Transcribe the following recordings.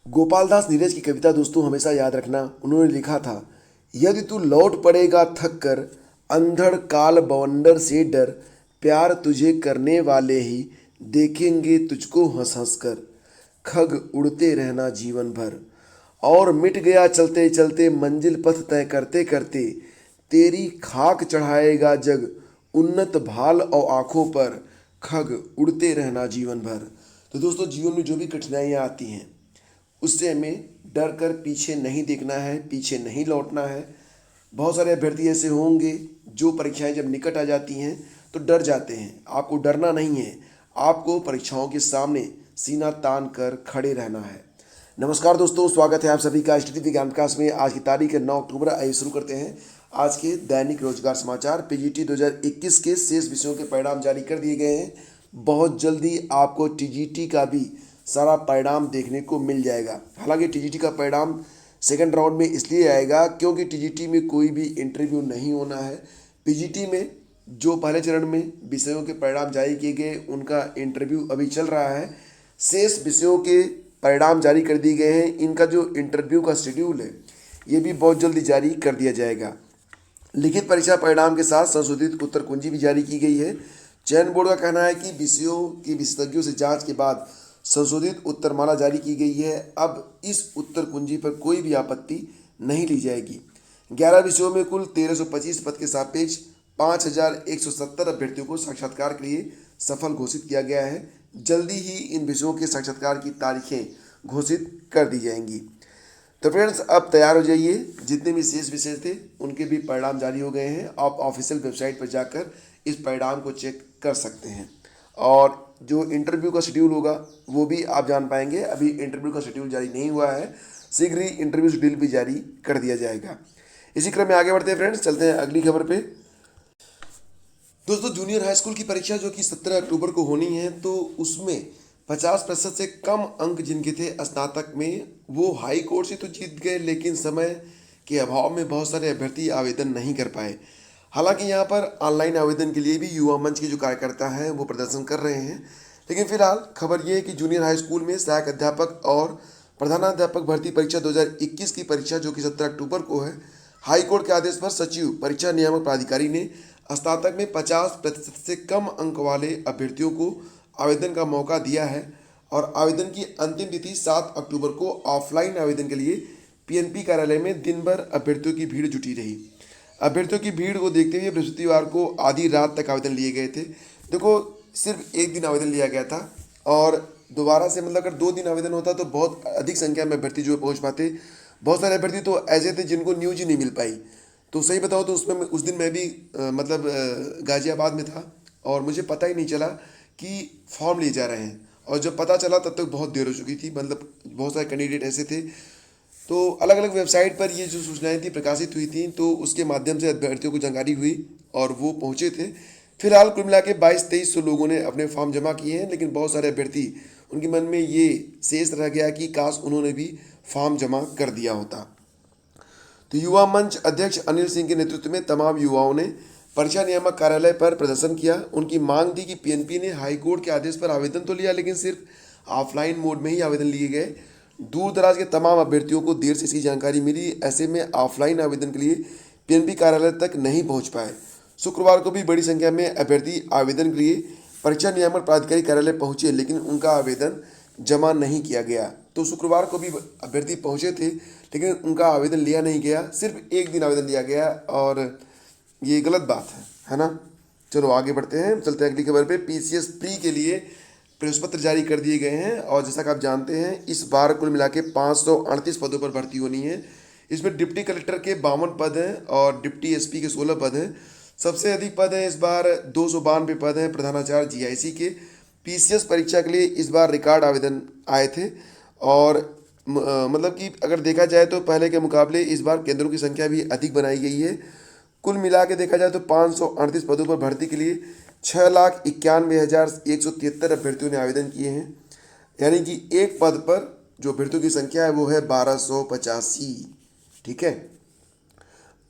गोपाल दास नीरज की कविता दोस्तों हमेशा याद रखना। उन्होंने लिखा था, यदि तू लौट पड़ेगा थक कर, अंधड़ काल बवंडर से डर, प्यार तुझे करने वाले ही देखेंगे तुझको हंस हंस कर। खग उड़ते रहना जीवन भर, और मिट गया चलते चलते मंजिल पथ तय करते करते, तेरी खाक चढ़ाएगा जग उन्नत भाल और आंखों पर, खग उड़ते रहना जीवन भर। तो दोस्तों, जीवन में जो भी कठिनाइयाँ आती हैं उससे हमें डर कर पीछे नहीं देखना है, पीछे नहीं लौटना है। बहुत सारे अभ्यर्थी ऐसे होंगे जो परीक्षाएं जब निकट आ जाती हैं तो डर जाते हैं। आपको डरना नहीं है, आपको परीक्षाओं के सामने सीना तान कर खड़े रहना है। नमस्कार दोस्तों, स्वागत है आप सभी का स्थिति विज्ञान विकास में। आज की तारीख है 9 अक्टूबर। आइए शुरू करते हैं आज के दैनिक रोजगार समाचार। पीजीटी 2021 के शेष विषयों के परिणाम जारी कर दिए गए हैं। बहुत जल्दी आपको टीजीटी का भी सारा परिणाम देखने को मिल जाएगा। हालांकि टीजीटी का परिणाम सेकंड राउंड में इसलिए आएगा क्योंकि टीजीटी में कोई भी इंटरव्यू नहीं होना है। पीजीटी में जो पहले चरण में विषयों के परिणाम जारी किए गए उनका इंटरव्यू अभी चल रहा है। शेष विषयों के परिणाम जारी कर दिए गए हैं। इनका जो इंटरव्यू का शेड्यूल है ये भी बहुत जल्दी जारी कर दिया जाएगा। लिखित परीक्षा परिणाम के साथ संशोधित उत्तर कुंजी भी जारी की गई है। चयन बोर्ड का कहना है कि विषयों की विशेषज्ञों से जांच के बाद संशोधित उत्तरमाला जारी की गई है। अब इस उत्तर कुंजी पर कोई भी आपत्ति नहीं ली जाएगी। 11 विषयों में कुल 1325 पद के सापेक्ष 5170 अभ्यर्थियों को साक्षात्कार के लिए सफल घोषित किया गया है। जल्दी ही इन विषयों के साक्षात्कार की तारीखें घोषित कर दी जाएंगी। तो फ्रेंड्स, अब तैयार हो जाइए। जितने भी शेष विषय थे उनके भी परिणाम जारी हो गए हैं। आप ऑफिशियल वेबसाइट पर जाकर इस परिणाम को चेक कर सकते हैं और जो इंटरव्यू का शेड्यूल होगा वो भी आप जान पाएंगे। अभी इंटरव्यू का शेड्यूल जारी नहीं हुआ है, शीघ्र ही इंटरव्यू शेड्यूल भी जारी कर दिया जाएगा। इसी क्रम में आगे बढ़ते हैं फ्रेंड्स, चलते हैं अगली खबर पे। दोस्तों, जूनियर हाई स्कूल की परीक्षा जो कि 17 अक्टूबर को होनी है, तो उसमें 50% से कम अंक जिनके थे स्नातक में, वो हाई कोर्ट से तो जीत गए, लेकिन समय के अभाव में बहुत सारे अभ्यर्थी आवेदन नहीं कर पाए। हालांकि यहाँ पर ऑनलाइन आवेदन के लिए भी युवा मंच के जो कार्यकर्ता हैं वो प्रदर्शन कर रहे हैं। लेकिन फिलहाल खबर ये है कि जूनियर हाई स्कूल में सहायक अध्यापक और प्रधानाध्यापक भर्ती परीक्षा 2021 की परीक्षा जो कि 17 अक्टूबर को है, हाईकोर्ट के आदेश पर सचिव परीक्षा नियामक प्राधिकारी ने स्नातक में 50% से कम अंक वाले अभ्यर्थियों को आवेदन का मौका दिया है और आवेदन की अंतिम तिथि 7 अक्टूबर को ऑफलाइन आवेदन के लिए पीएनपी कार्यालय में दिन भर अभ्यर्थियों की भीड़ जुटी रही। अभ्यर्थियों की भीड़ को देखते हुए बृहस्पतिवार को आधी रात तक आवेदन लिए गए थे। देखो, सिर्फ एक दिन आवेदन लिया गया था और दोबारा से मतलब अगर 2 दिन आवेदन होता तो बहुत अधिक संख्या में अभ्यर्थी जो पहुंच पाते। बहुत सारे अभ्यर्थी तो ऐसे थे जिनको न्यूज ही नहीं मिल पाई। तो सही बताओ तो उसमें उस दिन मैं भी गाजियाबाद में था और मुझे पता ही नहीं चला कि फॉर्म लिए जा रहे हैं। और जब पता चला तब तक बहुत देर हो चुकी थी, मतलब बहुत सारे कैंडिडेट ऐसे थे। तो अलग अलग वेबसाइट पर ये जो सूचनाएं थी प्रकाशित हुई थी, तो उसके माध्यम से अभ्यर्थियों को जानकारी हुई और वो पहुंचे थे। फिलहाल कुल मिला के 22-23 लोगों ने अपने फॉर्म जमा किए हैं, लेकिन बहुत सारे अभ्यर्थी उनके मन में ये शेष रह गया कि काश उन्होंने भी फॉर्म जमा कर दिया होता। तो युवा मंच अध्यक्ष अनिल सिंह के नेतृत्व में तमाम युवाओं ने परीक्षा नियामक कार्यालय पर प्रदर्शन किया। उनकी मांग थी कि पीएनपी ने हाईकोर्ट के आदेश पर आवेदन तो लिया, लेकिन सिर्फ ऑफलाइन मोड में ही आवेदन लिए गए। दूर दराज के तमाम अभ्यर्थियों को देर से इसकी जानकारी मिली। ऐसे में ऑफलाइन आवेदन के लिए पीएनपी कार्यालय तक नहीं पहुंच पाए। शुक्रवार को भी बड़ी संख्या में अभ्यर्थी आवेदन के लिए परीक्षा नियामक प्राधिकारी कार्यालय पहुंचे, लेकिन उनका आवेदन जमा नहीं किया गया। तो शुक्रवार को भी अभ्यर्थी पहुंचे थे, लेकिन उनका आवेदन लिया नहीं गया। सिर्फ एक दिन आवेदन लिया गया और ये गलत बात है ना। चलो आगे बढ़ते हैं, चलते हैं अगली खबर पे। पीसीएस प्री के लिए प्रवेश पत्र जारी कर दिए गए हैं और जैसा कि आप जानते हैं इस बार कुल मिला के 538 पदों पर भर्ती होनी है। इसमें डिप्टी कलेक्टर के 52 पद हैं और डिप्टी एसपी के 16 पद हैं। सबसे अधिक पद हैं इस बार 292 पद हैं प्रधानाचार्य जीआईसी के। पीसीएस परीक्षा के लिए इस बार रिकॉर्ड आवेदन आए थे और मतलब कि अगर देखा जाए तो पहले के मुकाबले इस बार केंद्रों की संख्या भी अधिक बनाई गई है। कुल मिला के देखा जाए तो 538 पदों पर भर्ती के लिए 6,91,173 अभ्यर्थियों ने आवेदन किए हैं। यानी कि एक पद पर जो अभ्यर्थियों की संख्या है वो है 1285। ठीक है।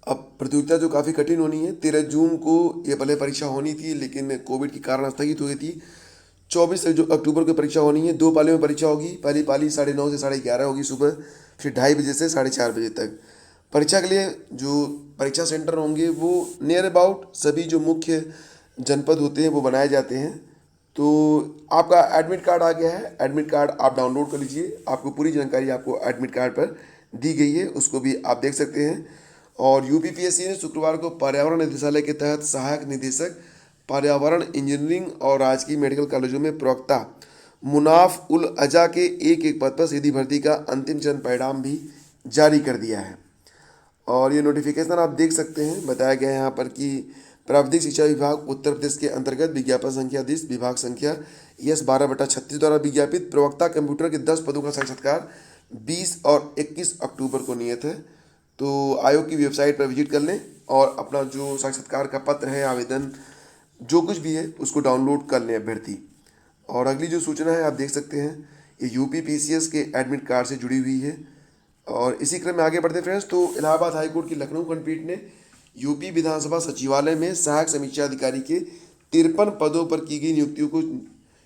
अब प्रतियोगिता जो काफ़ी कठिन होनी है। 13 जून को ये पहले परीक्षा होनी थी, लेकिन कोविड के कारण स्थगित हुई थी। 24 जो अक्टूबर को परीक्षा होनी है। 2 पालियों में परीक्षा होगी। पहली पाली 9:30 से 11:30 होगी सुबह, फिर 2:30 बजे से 4:30 बजे तक। परीक्षा के लिए जो परीक्षा सेंटर होंगे वो नियर अबाउट सभी जो मुख्य जनपद होते हैं वो बनाए जाते हैं। तो आपका एडमिट कार्ड आ गया है, एडमिट कार्ड आप डाउनलोड कर लीजिए। आपको पूरी जानकारी आपको एडमिट कार्ड पर दी गई है, उसको भी आप देख सकते हैं। और यूपीपीएससी ने शुक्रवार को पर्यावरण निदेशालय के तहत सहायक निदेशक पर्यावरण इंजीनियरिंग और राजकीय मेडिकल कॉलेजों में प्रवक्ता मुनाफ उल अजा के एक पद पर सीधी भर्ती का अंतिम चरण परिणाम भी जारी कर दिया है। और ये नोटिफिकेशन आप देख सकते हैं। बताया गया है यहाँ पर कि प्राविधिक शिक्षा विभाग उत्तर प्रदेश के अंतर्गत विज्ञापन संख्या 10 विभाग संख्या यस 12/36 द्वारा विज्ञापित प्रवक्ता कंप्यूटर के 10 पदों का साक्षात्कार 20 और 21 अक्टूबर को नियत है। तो आयोग की वेबसाइट पर विजिट कर लें और अपना जो साक्षात्कार का पत्र है, आवेदन जो कुछ भी है उसको डाउनलोड कर लें अभ्यर्थी। और अगली जो सूचना है आप देख सकते हैं, ये यूपीपीसीएस के एडमिट कार्ड से जुड़ी हुई है। और इसी क्रम में आगे बढ़ते फ्रेंड्स, तो इलाहाबाद हाईकोर्ट की लखनऊ खंडपीठ ने यूपी विधानसभा सचिवालय में सहायक समीक्षा अधिकारी के 53 पदों पर की गई नियुक्तियों को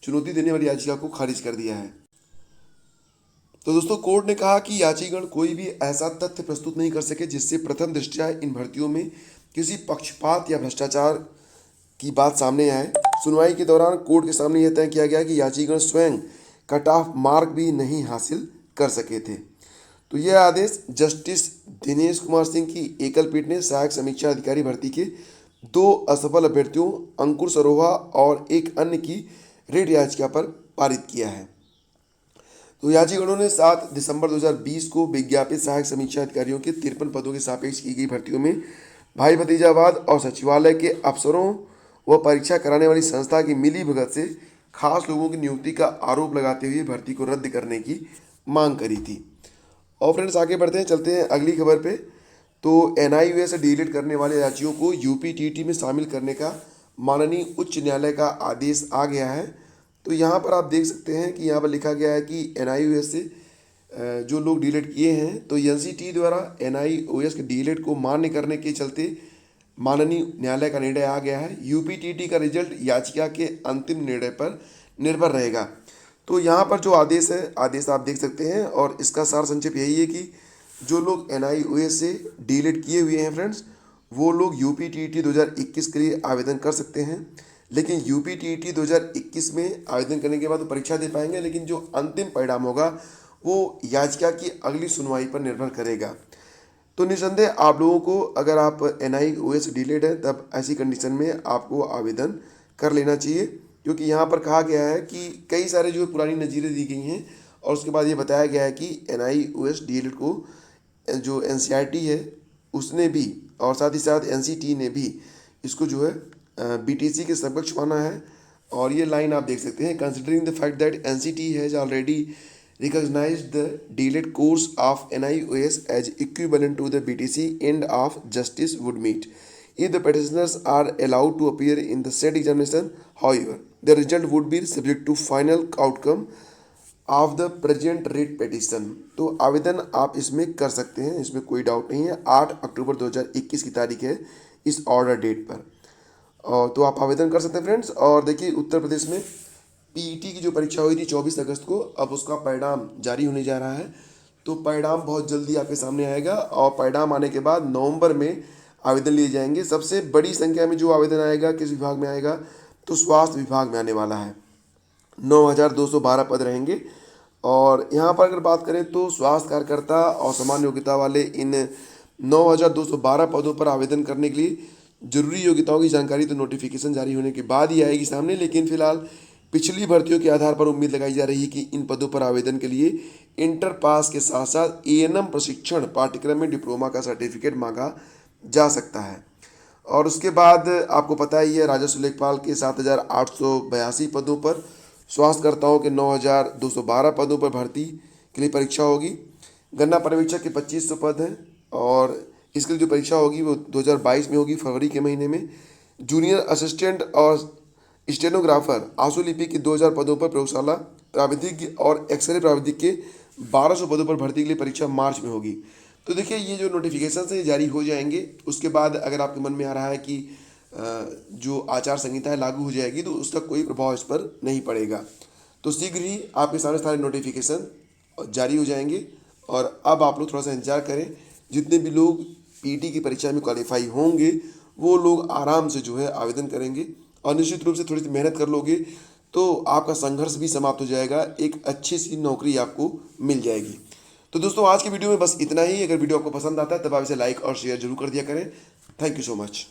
चुनौती देने वाली याचिका को खारिज कर दिया है। तो दोस्तों, कोर्ट ने कहा कि याचिकागण कोई भी ऐसा तथ्य प्रस्तुत नहीं कर सके जिससे प्रथम दृष्टया इन भर्तियों में किसी पक्षपात या भ्रष्टाचार की बात सामने आए। सुनवाई के दौरान कोर्ट के सामने यह तय किया गया कि याचिकागण स्वयं कट ऑफ मार्क भी नहीं हासिल कर सके थे। तो यह आदेश जस्टिस दिनेश कुमार सिंह की एकल पीठ ने सहायक समीक्षा अधिकारी भर्ती के 2 असफल अभ्यर्थियों अंकुर सरोहा और एक अन्य की रिट याचिका पर पारित किया है। तो याचिकाकर्ताओं ने 7 दिसंबर 2020 को विज्ञापित सहायक समीक्षा अधिकारियों के 53 पदों के सापेक्ष की गई भर्तियों में भाई भतीजावाद और सचिवालय के अफसरों व परीक्षा कराने वाली संस्था की मिली भगत से खास लोगों की नियुक्ति का आरोप लगाते हुए भर्ती को रद्द करने की मांग करी थी। और फ्रेंड्स, आगे बढ़ते हैं, चलते हैं अगली खबर पे। तो एनआईयूएस से डीलिट करने वाले राज्यों को यूपीटीटी में शामिल करने का माननीय उच्च न्यायालय का आदेश आ गया है। तो यहाँ पर आप देख सकते हैं कि यहाँ पर लिखा गया है कि एनआईयूएस से जो लोग डीलिट किए हैं, तो एनसीटी द्वारा एनआईओएस के डीलिट को मान्य करने के चलते माननीय न्यायालय का निर्णय आ गया है। यूपीटीटी का रिजल्ट याचिका के अंतिम निर्णय पर निर्भर रहेगा। तो यहाँ पर जो आदेश है, आदेश आप देख सकते हैं। और इसका सार संक्षेप यही है कि जो लोग एनआईओएस से डीलिट किए हुए हैं फ्रेंड्स, वो लोग यूपीटीटी 2021 के लिए आवेदन कर सकते हैं। लेकिन यूपीटीटी 2021 में आवेदन करने के बाद वो परीक्षा दे पाएंगे, लेकिन जो अंतिम परिणाम होगा वो याचिका की अगली सुनवाई पर निर्भर करेगा। तो निसंदेह आप लोगों को, अगर आप एनआईओएस डीलेड है, तब ऐसी कंडीशन में आपको आवेदन कर लेना चाहिए, क्योंकि यहाँ पर कहा गया है कि कई सारे जो पुरानी नज़ीरें दी गई हैं और उसके बाद ये बताया गया है कि एनआईओएस डीलेड को जो एनसीईआरटी है उसने भी, और साथ ही साथ एनसीटी ने भी इसको जो है बीटीसी के समकक्ष माना है। और ये लाइन आप देख सकते हैं, considering the fact that NCT has already recognized the delayed course of NIOS as equivalent to the BTC end of justice would meet if the petitioners are allowed to appear in the said examination. However, the result would be subject to final outcome of the present writ petition. तो आवेदन आप इसमें कर सकते हैं, इसमें कोई doubt नहीं है। 8 अक्टूबर 2021 की तारीख है इस ऑर्डर डेट पर, और तो आप आवेदन कर सकते हैं फ्रेंड्स। और देखिए, उत्तर प्रदेश में पीईटी की जो परीक्षा हुई थी 24 अगस्त को, अब उसका परिणाम जारी होने जा रहा है। तो परिणाम बहुत जल्दी आपके सामने आएगा और परिणाम आने के बाद नवंबर में आवेदन लिए जाएंगे। सबसे बड़ी संख्या में जो आवेदन आएगा किस विभाग में आएगा, तो स्वास्थ्य विभाग में आने वाला है। 9212 पद रहेंगे। और यहाँ पर अगर बात करें तो स्वास्थ्य कार्यकर्ता और समान योग्यता वाले इन 9212 पदों पर आवेदन करने के लिए जरूरी योग्यताओं की जानकारी तो नोटिफिकेशन जारी होने के बाद ही आएगी सामने। लेकिन फिलहाल पिछली भर्तियों के आधार पर उम्मीद लगाई जा रही है कि इन पदों पर आवेदन के लिए इंटर पास के साथ साथ एएनएम प्रशिक्षण पाठ्यक्रम में डिप्लोमा का सर्टिफिकेट मांगा जा सकता है। और उसके बाद आपको पता ही है, राजस्व लेखपाल के 7882 पदों पर, स्वास्थ्यकर्ताओं के 9212 पदों पर भर्ती के लिए परीक्षा होगी। गन्ना पर्यवेक्षक के 2500 पद हैं और इसके लिए जो परीक्षा होगी वो 2022 में होगी, फरवरी के महीने में। जूनियर असिस्टेंट और स्टेनोग्राफर आशुलिपि के 2000 पदों पर प्रयोगशाला प्राविधिक और एक्सरे प्राविधिक के 1200 पदों पर भर्ती के लिए परीक्षा मार्च में होगी। तो देखिए, ये जो नोटिफिकेशन है जारी हो जाएंगे। उसके बाद अगर आपके मन में आ रहा है कि जो आचार संहिता है लागू हो जाएगी, तो उसका कोई प्रभाव इस पर नहीं पड़ेगा। तो शीघ्र ही आपके सामने सारे नोटिफिकेशन जारी हो जाएंगे और अब आप लोग थोड़ा सा इंतजार करें। जितने भी लोग पीटी की परीक्षा में क्वालिफाई होंगे वो लोग आराम से जो है आवेदन करेंगे और निश्चित रूप से थोड़ी सी मेहनत कर लोगे तो आपका संघर्ष भी समाप्त हो जाएगा, एक अच्छी सी नौकरी आपको मिल जाएगी। तो दोस्तों आज की वीडियो में बस इतना ही। अगर वीडियो आपको पसंद आता है तब आप इसे लाइक और शेयर जरूर कर दिया करें। Thank you so much.